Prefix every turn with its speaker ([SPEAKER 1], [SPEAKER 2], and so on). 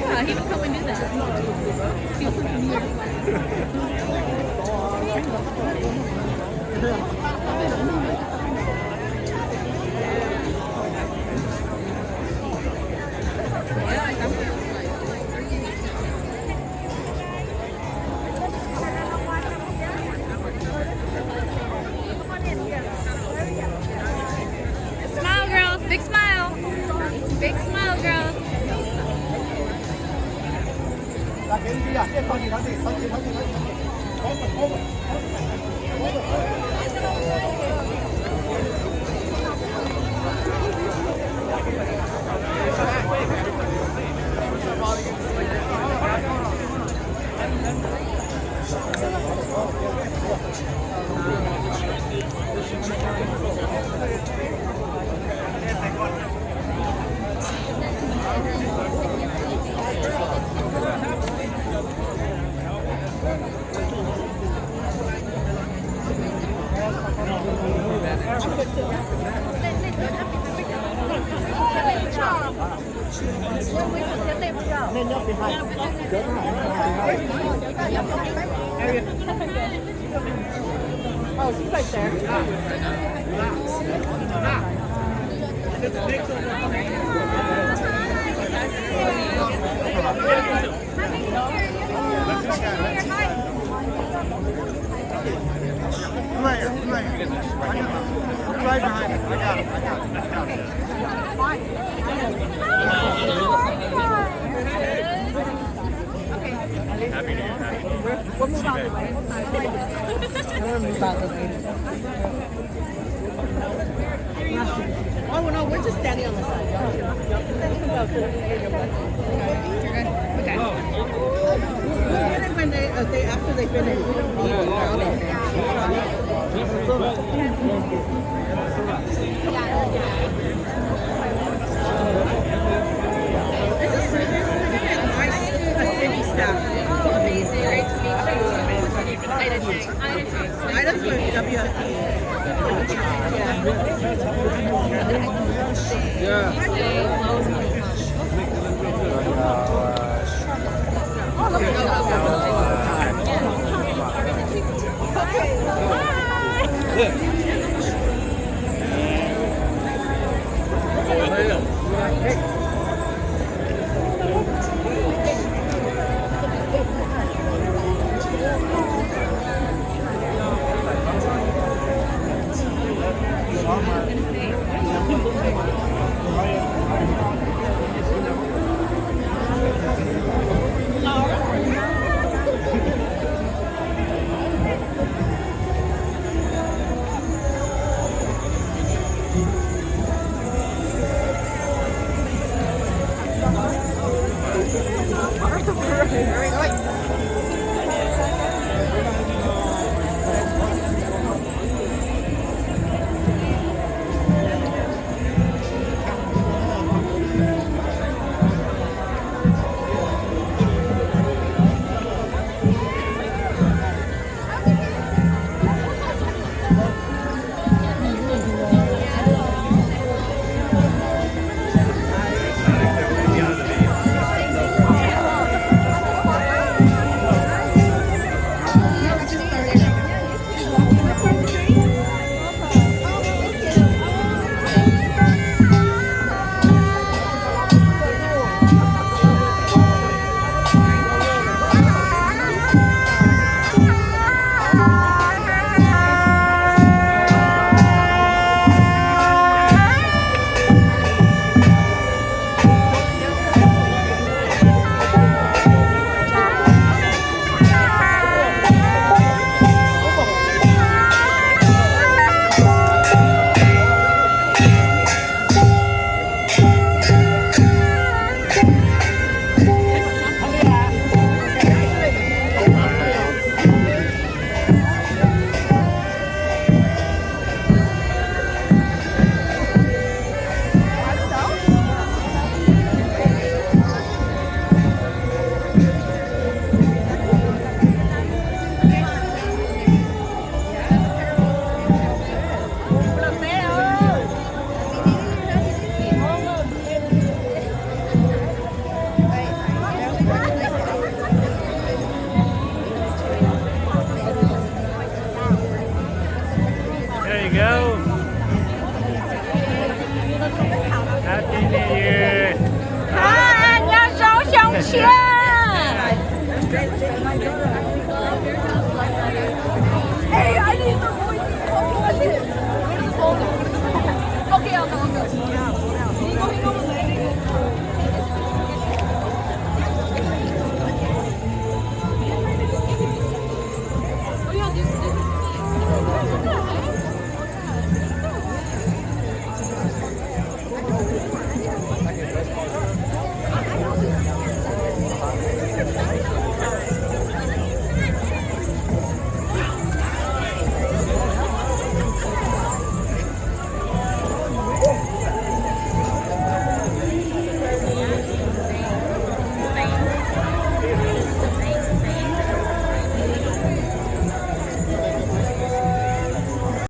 [SPEAKER 1] Yeah, he would come and do that. He was familiar. Smile, girls. Big smile. Big smile, girls.
[SPEAKER 2] Oh, she's right there.
[SPEAKER 3] Come right here, come right here. Come right behind it. I got it, I got it, I got it.
[SPEAKER 4] Happy New Year.
[SPEAKER 2] We'll move out of the way. We'll move out of the way. Oh, no, we're just standing on the side. You're good? Okay. We'll get it when they after they finish. It's a city staff.
[SPEAKER 1] Amazing. Great to meet you. I did too.
[SPEAKER 2] I just went W.